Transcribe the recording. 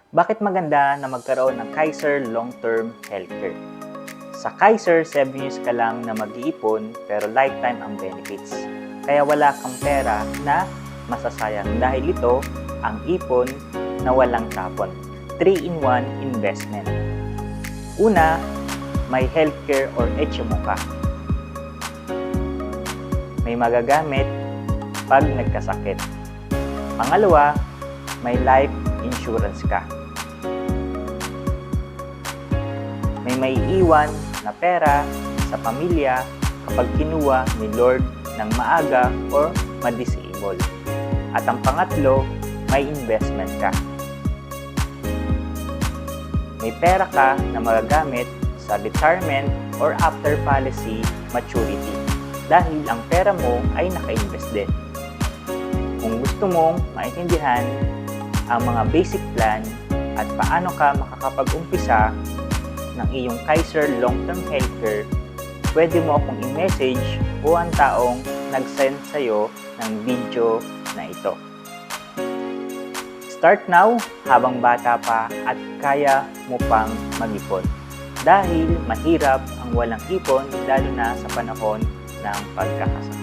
Bakit maganda na magkaroon ng Kaiser Long-Term Healthcare? Sa Kaiser, 7 years ka lang na mag-iipon pero lifetime ang benefits. Kaya wala kang pera na masasayang dahil ito ang ipon na walang tapon. 3-in-1 investment. Una, may healthcare or HMO ka. May magagamit pag nagkasakit. Pangalawa, may life insurance ka. May maiiwan na pera sa pamilya kapag kinuha ni Lord ng maaga or ma-disable. At ang pangatlo, may investment ka. May pera ka na magagamit sa retirement or after policy maturity dahil ang pera mo ay naka-invest din. Kung gusto mong maintindihan ang mga basic plan at paano ka makakapag-umpisa ng iyong Kaiser Long-Term Healthcare, pwede mo akong i-message o ang taong nag-send sa'yo ng video na ito. Start now habang bata pa at kaya mo pang mag-ipon. Dahil mahirap ang walang ipon lalo na sa panahon ng pagkakasakit.